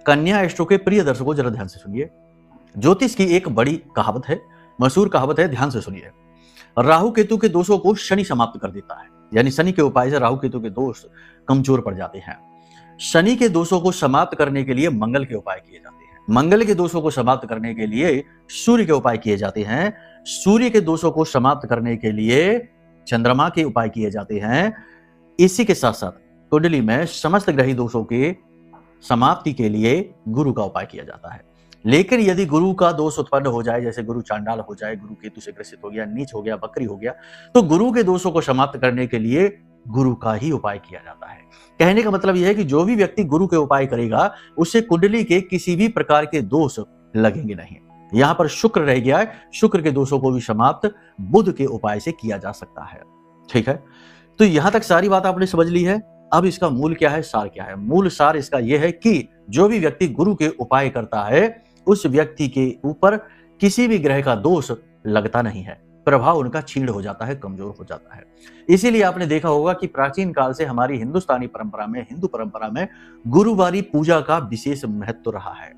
कन्या एस्ट्रो के प्रिय दर्शकों जरा ध्यान से सुनिए। ज्योतिष की एक बड़ी कहावत है, मशहूर कहावत है, ध्यान से सुनिए। राहु केतु के दोषों को शनि समाप्त कर देता है, यानी शनि के उपाय से राहु केतु के दोष कमजोर पड़ जाते हैं। शनि के दोषों को समाप्त करने के लिए मंगल के उपाय किए जाते हैं। मंगल के दोषों को समाप्त करने के लिए सूर्य के उपाय किए जाते हैं। सूर्य के दोषों को समाप्त करने के लिए चंद्रमा के उपाय किए जाते हैं। इसी के साथ साथ कुंडली में समस्त ग्रही दोषों के समाप्ति के लिए गुरु का उपाय किया जाता है। लेकिन यदि गुरु का दोष उत्पन्न हो जाए, जैसे गुरु चांडाल हो जाए, गुरु केतु से ग्रसित हो गया, नीच हो गया, वक्री हो गया, तो गुरु के दोषों को समाप्त करने के लिए गुरु का ही उपाय किया जाता है। कहने का मतलब यह है कि जो भी व्यक्ति गुरु के उपाय करेगा उसे कुंडली के किसी भी प्रकार के दोष लगेंगे नहीं। यहां पर शुक्र रह गया है, शुक्र के दोषों को भी समाप्त बुध के उपाय से किया जा सकता है। ठीक है, तो यहां तक सारी बात आपने समझ ली है। अब इसका मूल क्या है, सार क्या है? मूल सार इसका यह है कि जो भी व्यक्ति गुरु के उपाय करता है उस व्यक्ति के ऊपर किसी भी ग्रह का दोष लगता नहीं है, प्रभाव उनका क्षीण हो जाता है, कमजोर हो जाता है। इसीलिए आपने देखा होगा कि प्राचीन काल से हमारी हिंदुस्तानी परंपरा में, हिंदू परंपरा में गुरुवारी पूजा का विशेष महत्व रहा है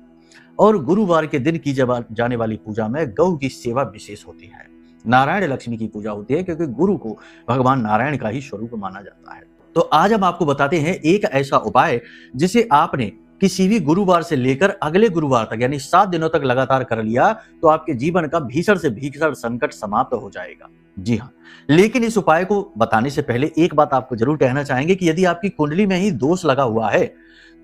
और गुरुवार के दिन की जाने वाली पूजा में गौ की सेवा विशेष होती है। नारायण लक्ष्मी की पूजा होती है क्योंकि गुरु को भगवान नारायण का ही स्वरूप माना जाता है। तो आज हम आपको बताते हैं एक ऐसा उपाय जिसे आपने किसी भी गुरुवार से लेकर अगले गुरुवार तक यानी 7 दिनों तक लगातार कर लिया तो आपके जीवन का भीषण से भीषण संकट समाप्त हो जाएगा। जी हाँ, लेकिन इस उपाय को बताने से पहले एक बात आपको जरूर कहना चाहेंगे कि यदि आपकी कुंडली में ही दोष लगा हुआ है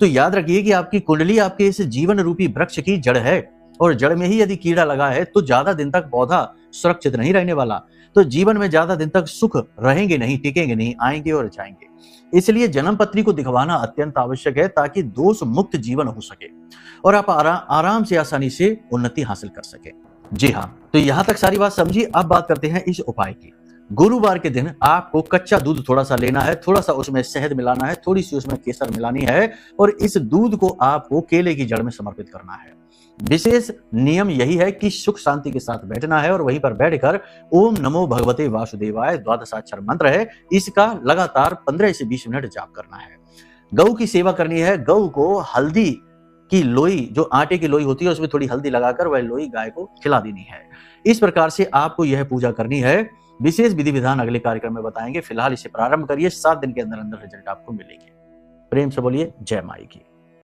तो याद रखिए कि आपकी कुंडली आपके इस जीवन रूपी वृक्ष की जड़ है और जड़ में ही यदि कीड़ा लगा है तो ज्यादा दिन तक पौधा सुरक्षित नहीं रहने वाला, तो जीवन में ज्यादा दिन तक सुख रहेंगे नहीं, टिकेंगे नहीं, आएंगे और जाएंगे। इसलिए जन्म पत्री को दिखवाना अत्यंत आवश्यक है ताकि दोष मुक्त जीवन हो सके और आप आराम से आसानी से उन्नति हासिल कर सके। जी हाँ, तो यहां तक सारी बात समझी। अब बात करते हैं इस उपाय की। गुरुवार के दिन आपको कच्चा दूध थोड़ा सा लेना है, थोड़ा सा उसमें शहद मिलाना है, थोड़ी सी उसमें केसर मिलानी है और इस दूध को आपको केले की जड़ में समर्पित करना है। विशेष नियम यही है कि सुख शांति के साथ बैठना है और वहीं पर बैठकर ओम नमो भगवते वासुदेवाय द्वादशाक्षर मंत्र है, इसका लगातार 15 से 20 मिनट जाप करना है। गौ की सेवा करनी है। गौ को हल्दी की लोई, जो आटे की लोई होती है उसमें थोड़ी हल्दी लगाकर वह लोई गाय को खिला देनी है। इस प्रकार से आपको यह पूजा करनी है। विशेष विधि विधान अगले कार्यक्रम में बताएंगे। फिलहाल इसे प्रारंभ करिए, 7 दिन के अंदर अंदर रिजल्ट आपको मिलेंगे। प्रेम से बोलिए जय माई की।